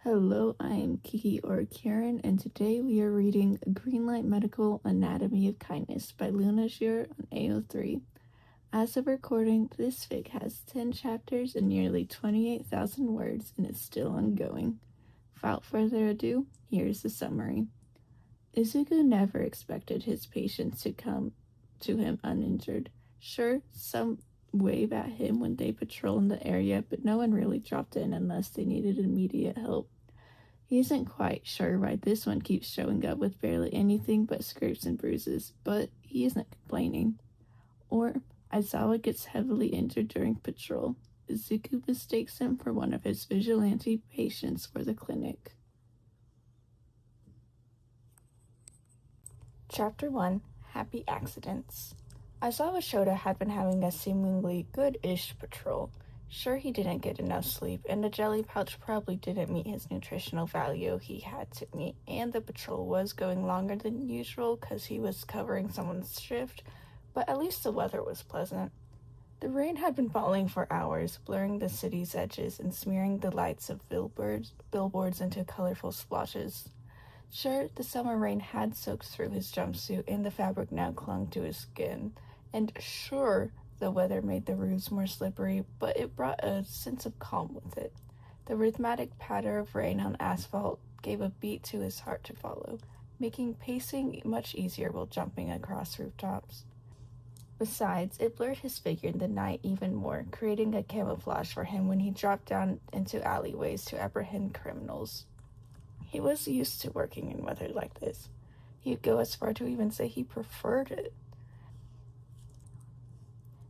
Hello, I am Kiki or Karen, and today we are reading Greenlight Medical Anatomy of Kindness by Lunashir on AO3. As of recording, this fic has 10 chapters and nearly 28,000 words and is still ongoing. Without further ado, here's the summary. Izuku never expected his patients to come to him uninjured. Sure, some wave at him when they patrol in the area, but no one really dropped in unless they needed immediate help. He isn't quite sure why this one keeps showing up with barely anything but scrapes and bruises, but he isn't complaining. Or Aizawa gets heavily injured during patrol. Izuku mistakes him for one of his Vigilante patients for the clinic. Chapter 1, Happy Accidents. Aizawa Shota had been having a seemingly good-ish patrol. Sure, he didn't get enough sleep, and the jelly pouch probably didn't meet his nutritional value he had to meet, and the patrol was going longer than usual because he was covering someone's shift, but at least the weather was pleasant. The rain had been falling for hours, blurring the city's edges and smearing the lights of billboards into colorful splotches. Sure, the summer rain had soaked through his jumpsuit and the fabric now clung to his skin, and sure, the weather made the roofs more slippery, but it brought a sense of calm with it. The rhythmic patter of rain on asphalt gave a beat to his heart to follow, making pacing much easier while jumping across rooftops. Besides, it blurred his figure in the night even more, creating a camouflage for him when he dropped down into alleyways to apprehend criminals. He was used to working in weather like this. He'd go as far to even say he preferred it.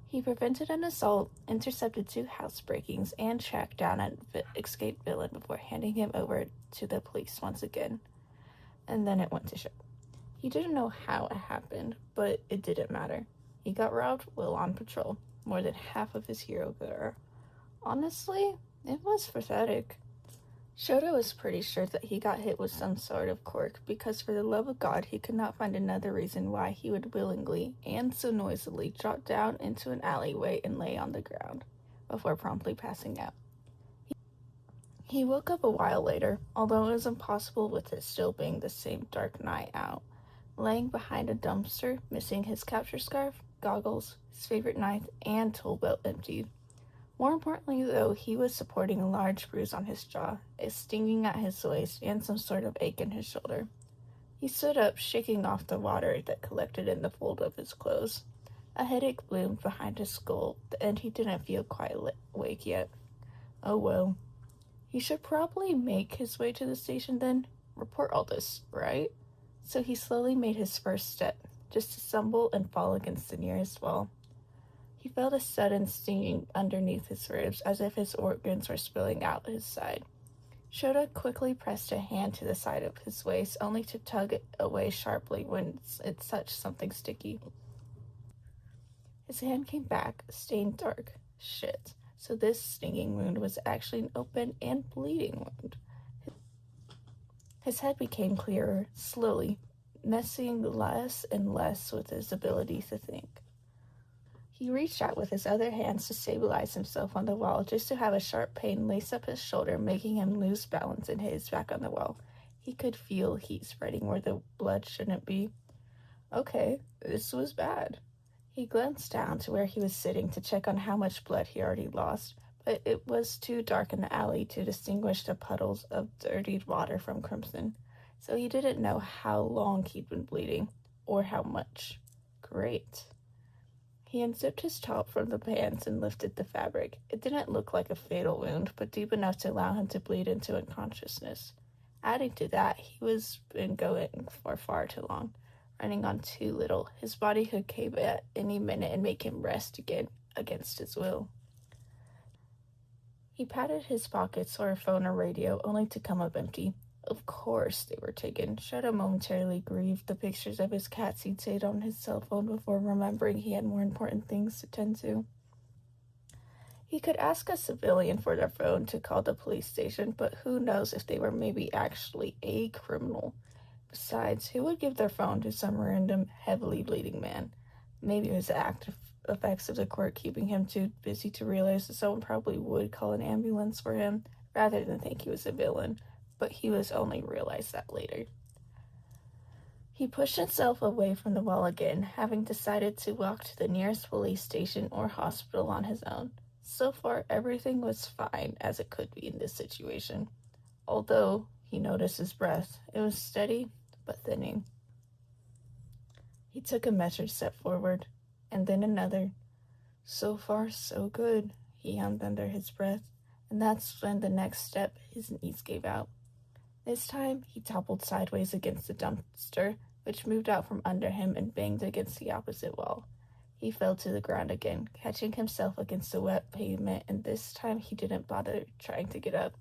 He prevented an assault, intercepted 2 housebreakings, and tracked down an escaped villain before handing him over to the police once again. And then it went to show. He didn't know how it happened, but it didn't matter. He got robbed while on patrol, more than half of his hero gear. Honestly, it was pathetic. Shota was pretty sure that he got hit with some sort of quirk, because for the love of God, he could not find another reason why he would willingly, and so noisily, drop down into an alleyway and lay on the ground, before promptly passing out. He woke up a while later, although it was impossible with it still being the same dark night out, laying behind a dumpster, missing his capture scarf, goggles, his favorite knife, and tool belt emptied. More importantly, though, he was supporting a large bruise on his jaw, a stinging at his waist, and some sort of ache in his shoulder. He stood up, shaking off the water that collected in the fold of his clothes. A headache bloomed behind his skull, and he didn't feel quite awake yet. Oh well. He should probably make his way to the station then, report all this, right? So he slowly made his first step, just to stumble and fall against the nearest wall. He felt a sudden stinging underneath his ribs, as if his organs were spilling out his side. Shota quickly pressed a hand to the side of his waist, only to tug it away sharply when it touched something sticky. His hand came back, stained dark. Shit. So this stinging wound was actually an open and bleeding wound. His head became clearer, slowly, messing less and less with his ability to think. He reached out with his other hands to stabilize himself on the wall, just to have a sharp pain lace up his shoulder, making him lose balance and hit his back on the wall. He could feel heat spreading where the blood shouldn't be. Okay, this was bad. He glanced down to where he was sitting to check on how much blood he already lost, but it was too dark in the alley to distinguish the puddles of dirtied water from crimson, so he didn't know how long he'd been bleeding, or how much. Great. He unzipped his top from the pants and lifted the fabric. It didn't look like a fatal wound, but deep enough to allow him to bleed into unconsciousness. Adding to that, he was been going for far too long, running on too little. His body could cave at any minute and make him rest again, against his will. He patted his pockets for a phone or radio, only to come up empty. Of course they were taken. Shota momentarily grieved the pictures of his cats he'd saved on his cell phone before remembering he had more important things to tend to. He could ask a civilian for their phone to call the police station, but who knows if they were maybe actually a criminal. Besides, who would give their phone to some random, heavily bleeding man? Maybe it was the active effects of the quirk keeping him too busy to realize that someone probably would call an ambulance for him, rather than think he was a villain. but he was only realized that later. He pushed himself away from the wall again, having decided to walk to the nearest police station or hospital on his own. So far, everything was fine as it could be in this situation. Although he noticed his breath, it was steady but thinning. He took a measured step forward, and then another. So far, so good, he hummed under his breath, and that's when the next step his knees gave out. This time, he toppled sideways against the dumpster, which moved out from under him and banged against the opposite wall. He fell to the ground again, catching himself against the wet pavement, and this time he didn't bother trying to get up.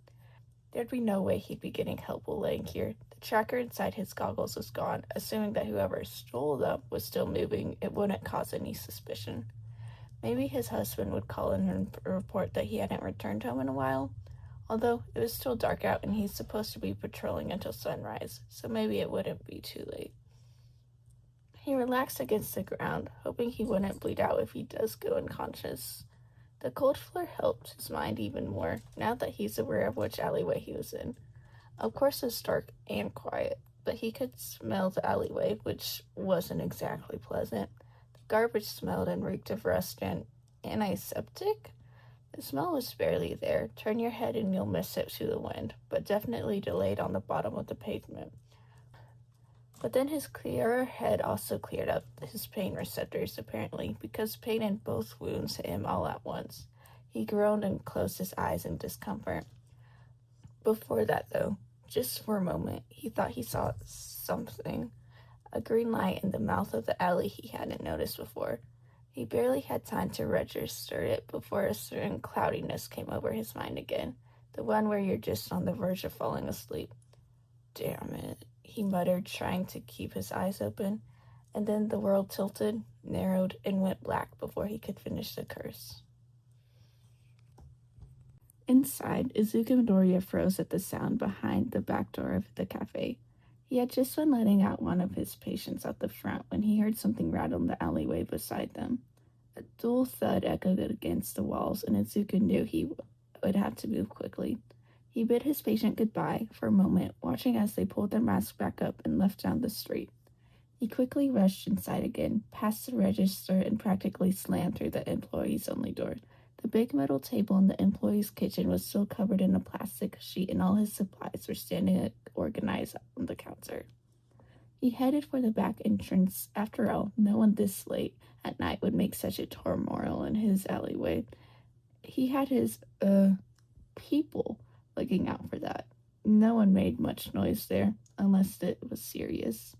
There'd be no way he'd be getting help while laying here. The tracker inside his goggles was gone. Assuming that whoever stole them was still moving, it wouldn't cause any suspicion. Maybe his husband would call in and report that he hadn't returned home in a while. Although it was still dark out and he's supposed to be patrolling until sunrise, so maybe it wouldn't be too late. He relaxed against the ground, hoping he wouldn't bleed out if he does go unconscious. The cold floor helped his mind even more, now that he's aware of which alleyway he was in. Of course, it's dark and quiet, but he could smell the alleyway, which wasn't exactly pleasant. The garbage smelled and reeked of rust and antiseptic. The smell was barely there. Turn your head and you'll miss it to the wind, but definitely delayed on the bottom of the pavement. But then his clearer head also cleared up his pain receptors, apparently, because pain in both wounds hit him all at once. He groaned and closed his eyes in discomfort. Before that, though, just for a moment, he thought he saw something. A green light in the mouth of the alley he hadn't noticed before. He barely had time to register it before a certain cloudiness came over his mind again, the one where you're just on the verge of falling asleep. Damn it, he muttered, trying to keep his eyes open, and then the world tilted, narrowed, and went black before he could finish the curse. Inside, Izuku Midoriya froze at the sound behind the back door of the cafe. He had just been letting out one of his patients out the front when he heard something rattle in the alleyway beside them. A dull thud echoed against the walls, and Izuku knew he would have to move quickly. He bid his patient goodbye for a moment, watching as they pulled their masks back up and left down the street. He quickly rushed inside again, past the register, and practically slammed through the employees-only door. The big metal table in the employee's kitchen was still covered in a plastic sheet, and all his supplies were standing organized on the counter. He headed for the back entrance. After all, no one this late at night would make such a turmoil in his alleyway. He had his, people looking out for that. No one made much noise there, unless it was serious.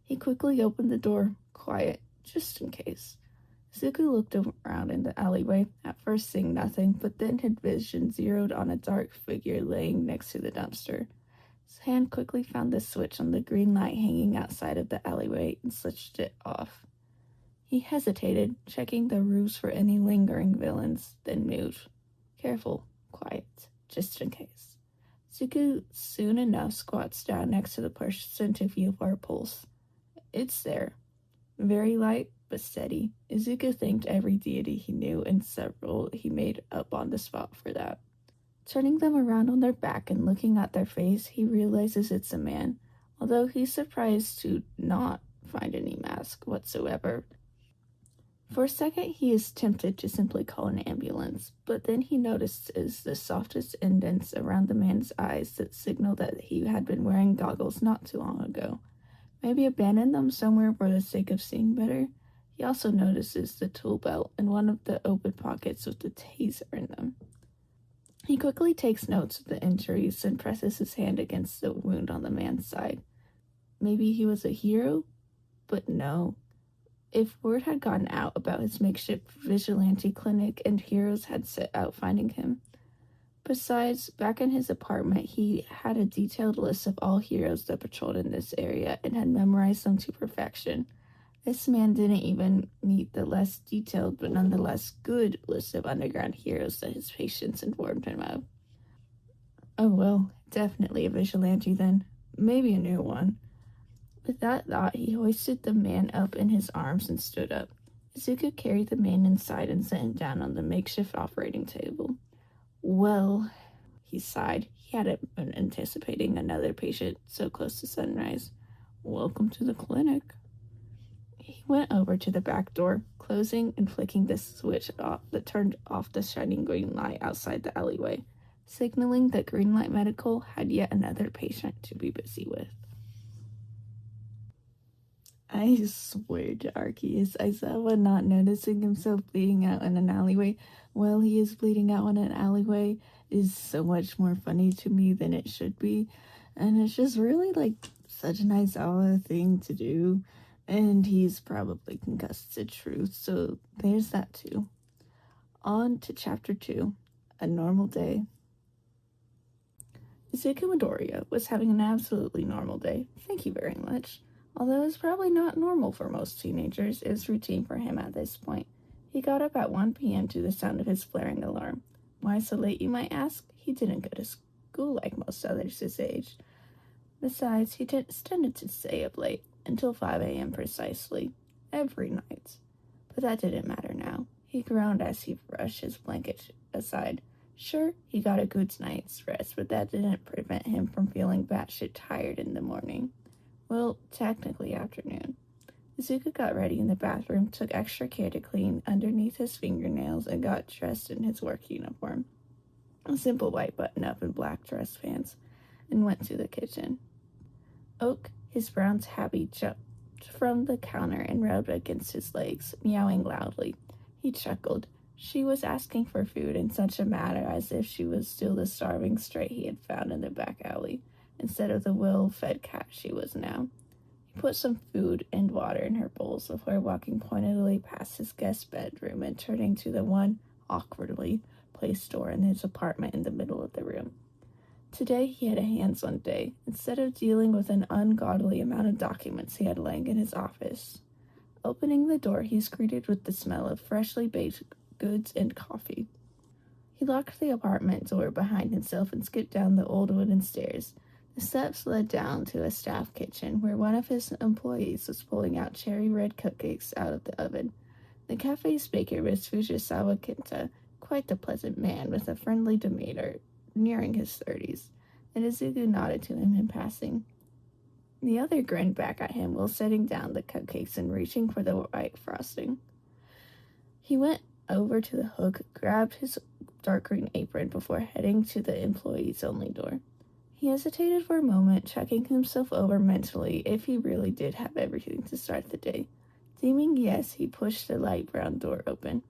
He quickly opened the door, quiet, just in case. Izuku looked around in the alleyway, at first seeing nothing, but then his vision zeroed on a dark figure laying next to the dumpster. His hand quickly found the switch on the green light hanging outside of the alleyway and switched it off. He hesitated, checking the roofs for any lingering villains, then moved. Careful, quiet, just in case. Izuku soon enough squats down next to the person to feel for a pulse. It's there. Very light, but steady. Izuku thanked every deity he knew, and several he made up on the spot for that. Turning them around on their back and looking at their face, he realizes it's a man, although he's surprised to not find any mask whatsoever. For a second, he is tempted to simply call an ambulance, but then he notices the softest indents around the man's eyes that signal that he had been wearing goggles not too long ago. Maybe abandoned them somewhere for the sake of seeing better. He also notices the tool belt and one of the open pockets with the taser in them. He quickly takes notes of the injuries and presses his hand against the wound on the man's side. Maybe he was a hero? But no. If word had gotten out about his makeshift vigilante clinic and heroes had set out finding him. Besides, back in his apartment, he had a detailed list of all heroes that patrolled in this area and had memorized them to perfection. This man didn't even meet the less detailed but nonetheless good list of underground heroes that his patients informed him of. Oh well, definitely a vigilante then. Maybe a new one. With that thought, he hoisted the man up in his arms and stood up. Izuku carried the man inside and set him down on the makeshift operating table. Well, He sighed. He hadn't been anticipating another patient so close to sunrise. Welcome to the clinic. He went over to the back door, closing and flicking the switch off that turned off the shining green light outside the alleyway, signaling that Greenlight Medical had yet another patient to be busy with. I swear to Arky, is Aizawa not noticing himself bleeding out in an alleyway while he is bleeding out in an alleyway is so much more funny to me than it should be. And it's just really such an Aizawa thing to do. And he's probably concussed to truth, so there's that too. On to chapter 2, A Normal Day. Izuku Midoriya was having an absolutely normal day. Thank you very much. Although it's probably not normal for most teenagers, it was routine for him at this point. He got up at 1 p.m. to the sound of his flaring alarm. Why so late, you might ask? He didn't go to school like most others his age. Besides, he tended to stay up late, until 5 a.m. precisely, every night. But that didn't matter now. He groaned as he brushed his blanket aside. Sure, he got a good night's rest, but that didn't prevent him from feeling batshit tired in the morning. Well, technically afternoon. Izuku got ready in the bathroom, took extra care to clean underneath his fingernails, and got dressed in his work uniform. A simple white button-up and black dress pants, and went to the kitchen. Oak, his brown tabby, jumped from the counter and rubbed against his legs, meowing loudly. He chuckled. She was asking for food in such a manner as if she was still the starving stray he had found in the back alley, instead of the well-fed cat she was now. He put some food and water in her bowls before walking pointedly past his guest bedroom and turning to the one awkwardly placed door in his apartment in the middle of the room. Today he had a hands-on day. Instead of dealing with an ungodly amount of documents he had laying in his office. Opening the door, he's greeted with the smell of freshly baked goods and coffee. He locked the apartment door behind himself and skipped down the old wooden stairs. The steps led down to a staff kitchen where one of his employees was pulling out cherry red cupcakes out of the oven. The cafe's baker was Fujisawa Kenta, quite the pleasant man with a friendly demeanor, nearing his 30s, and Izuku nodded to him in passing. The other grinned back at him while setting down the cupcakes and reaching for the white frosting. He went over to the hook, grabbed his dark green apron before heading to the employees-only door. He hesitated for a moment, checking himself over mentally if he really did have everything to start the day. Deeming yes, he pushed the light brown door open.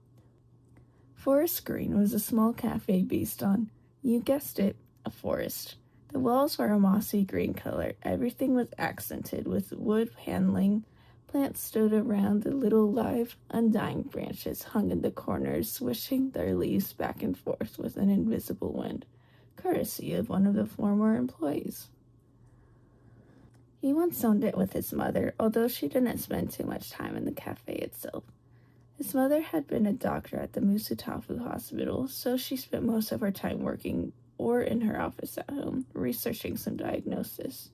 Forest Green was a small cafe based on, you guessed it, a forest. The walls were a mossy green color. Everything was accented with wood paneling. Plants stood around the little live, undying branches hung in the corners, swishing their leaves back and forth with an invisible wind, courtesy of one of the former employees. He once owned it with his mother, although she didn't spend too much time in the cafe itself. His mother had been a doctor at the Musutafu Hospital, so she spent most of her time working or in her office at home, researching some diagnosis.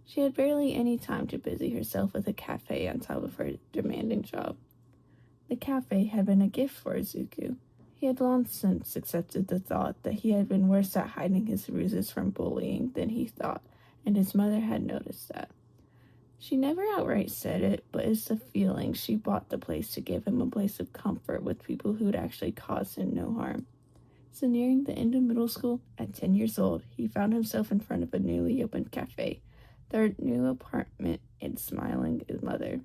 She had barely any time to busy herself with a cafe on top of her demanding job. The cafe had been a gift for Izuku. He had long since accepted the thought that he had been worse at hiding his bruises from bullying than he thought, and his mother had noticed that. She never outright said it, but it's the feeling she bought the place to give him a place of comfort with people who'd actually caused him no harm. So nearing the end of middle school, at 10 years old, he found himself in front of a newly opened cafe, their new apartment, and smiling his mother.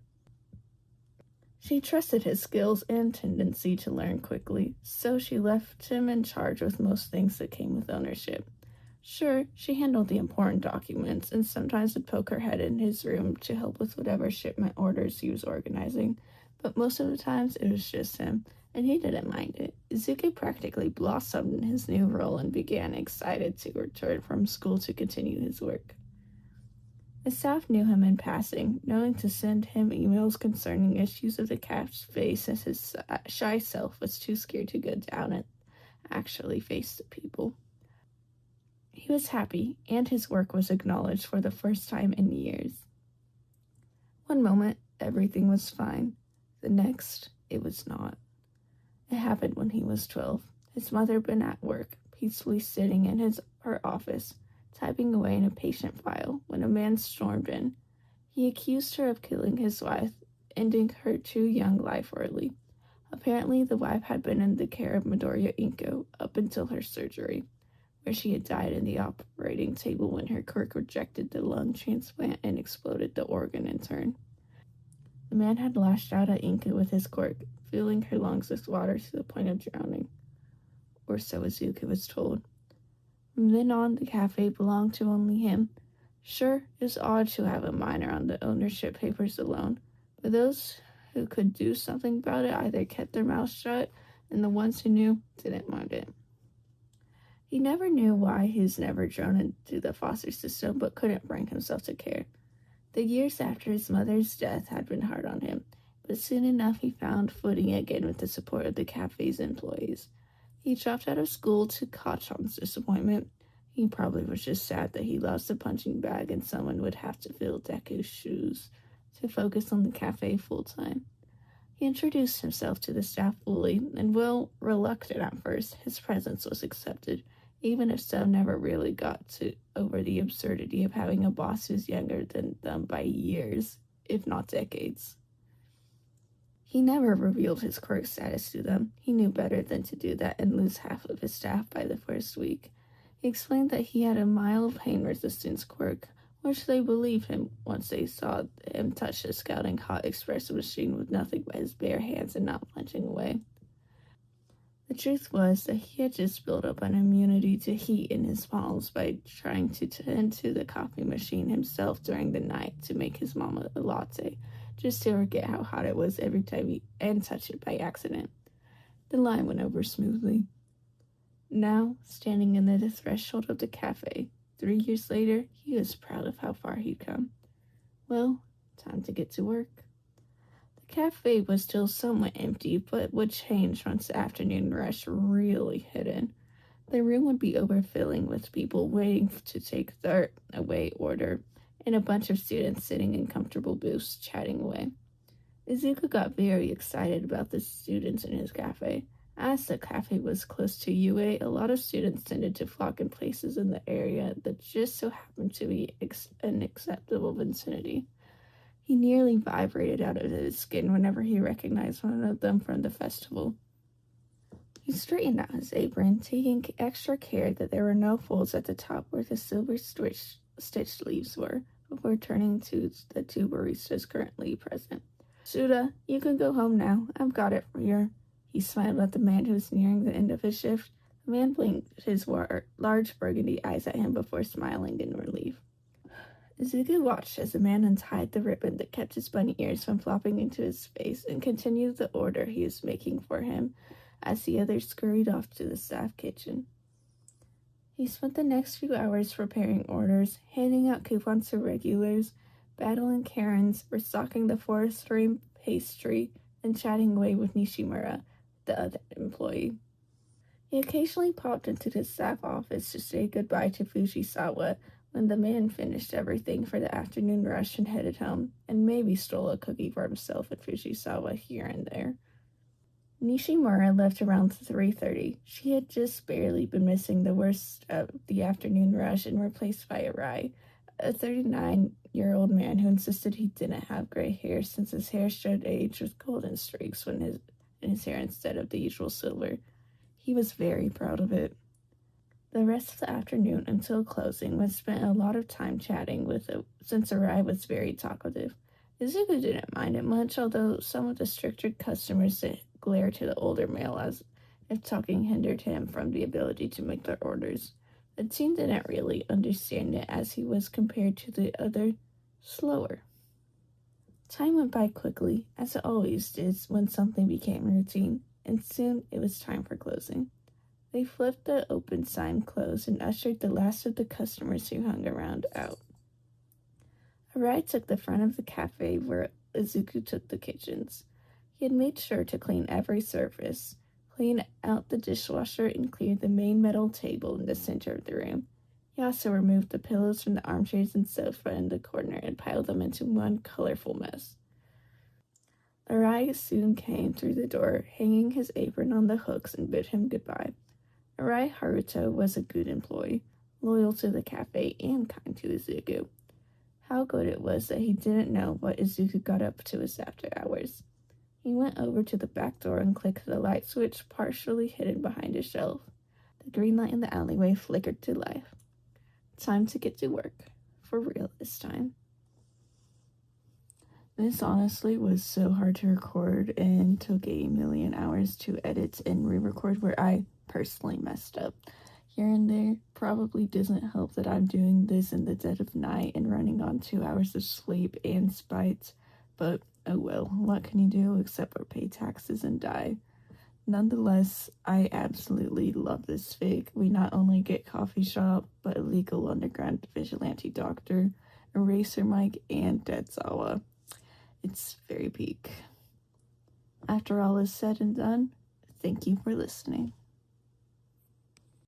She trusted his skills and tendency to learn quickly, so she left him in charge with most things that came with ownership. Sure, she handled the important documents and sometimes would poke her head in his room to help with whatever shipment orders he was organizing, but most of the times it was just him, and he didn't mind it. Izuku practically blossomed in his new role and began excited to return from school to continue his work. The staff knew him in passing, knowing to send him emails concerning issues of the cafe since his shy self was too scared to go down and actually face the people. He was happy, and his work was acknowledged for the first time in years. One moment, everything was fine. The next, it was not. It happened when he was 12. His mother had been at work. peacefully sitting in her office, typing away in a patient file, when a man stormed in. He accused her of killing his wife, ending her too young life early. Apparently, the wife had been in the care of Midoriya Inko up until her surgery, where she had died in the operating table when her quirk rejected the lung transplant and exploded the organ in turn. The man had lashed out at Inko with his quirk, filling her lungs with water to the point of drowning. Or so Izuku was told. From then on, the cafe belonged to only him. Sure, it was odd to have a minor on the ownership papers alone, but those who could do something about it either kept their mouths shut, and the ones who knew didn't mind it. He never knew why he was never drawn into the foster system, but couldn't bring himself to care. The years after his mother's death had been hard on him, but soon enough he found footing again with the support of the cafe's employees. He dropped out of school to Kachan's disappointment. He probably was just sad that he lost the punching bag and someone would have to fill Deku's shoes to focus on the cafe full-time. He introduced himself to the staff fully, and while reluctant at first, his presence was accepted, even if some never really got over the absurdity of having a boss who's younger than them by years, if not decades. He never revealed his quirk status to them. He knew better than to do that and lose half of his staff by the first week. He explained that he had a mild pain resistance quirk, which they believed him once they saw him touch the scouting hot espresso machine with nothing but his bare hands and not flinching away. The truth was that he had just built up an immunity to heat in his palms by trying to tend to the coffee machine himself during the night to make his mama a latte, just to forget how hot it was every time he touch it by accident. The line went over smoothly. Now, standing in the threshold of the cafe, 3 years later, he was proud of how far he'd come. Well, time to get to work. The cafe was still somewhat empty, but would change once the afternoon rush really hit in. The room would be overfilling with people waiting to take their away order, and a bunch of students sitting in comfortable booths chatting away. Izuku got very excited about the students in his cafe. As the cafe was close to UA, a lot of students tended to flock in places in the area that just so happened to be an acceptable vicinity. He nearly vibrated out of his skin whenever he recognized one of them from the festival. He straightened out his apron, taking extra care that there were no folds at the top where the silver stitched leaves were, before turning to the two baristas currently present. Suda, you can go home now. I've got it for you. He smiled at the man who was nearing the end of his shift. The man blinked his large burgundy eyes at him before smiling in relief. Izuku watched as the man untied the ribbon that kept his bunny ears from flopping into his face and continued the order he was making for him as the others scurried off to the staff kitchen. He spent the next few hours preparing orders, handing out coupons to regulars, battling Karens, restocking the forest stream pastry, and chatting away with Nishimura, the other employee. He occasionally popped into the staff office to say goodbye to Fujisawa when the man finished everything for the afternoon rush and headed home, and maybe stole a cookie for himself at Fujisawa here and there. Nishimura left around 3:30. She had just barely been missing the worst of the afternoon rush and replaced by Arai, a 39-year-old man who insisted he didn't have gray hair since his hair showed age with golden streaks in his hair instead of the usual silver. He was very proud of it. The rest of the afternoon until closing was spent a lot of time chatting since Arai was very talkative. Izuku didn't mind it much, although some of the stricter customers did glare to the older male as if talking hindered him from the ability to make their orders. The teen didn't really understand it as he was compared to the other, slower. Time went by quickly, as it always did when something became routine, and soon it was time for closing. They flipped the open sign closed and ushered the last of the customers who hung around out. Arai took the front of the cafe where Izuku took the kitchens. He had made sure to clean every surface, clean out the dishwasher, and cleared the main metal table in the center of the room. He also removed the pillows from the armchairs and sofa in the corner and piled them into one colorful mess. Arai soon came through the door, hanging his apron on the hooks, and bid him goodbye. Arai Haruto was a good employee, loyal to the cafe and kind to Izuku. How good it was that he didn't know what Izuku got up to his after hours. He went over to the back door and clicked the light switch partially hidden behind a shelf. The green light in the alleyway flickered to life. Time to get to work. For real this time. This honestly was so hard to record and took a million hours to edit and re-record where I personally messed up. Here and there probably doesn't help that I'm doing this in the dead of night and running on 2 hours of sleep and spite, but oh well, what can you do except for pay taxes and die? Nonetheless, I absolutely love this fic. We not only get coffee shop, but illegal underground vigilante doctor, eraser Mike, and Aizawa. It's very peak. After all is said and done, thank you for listening.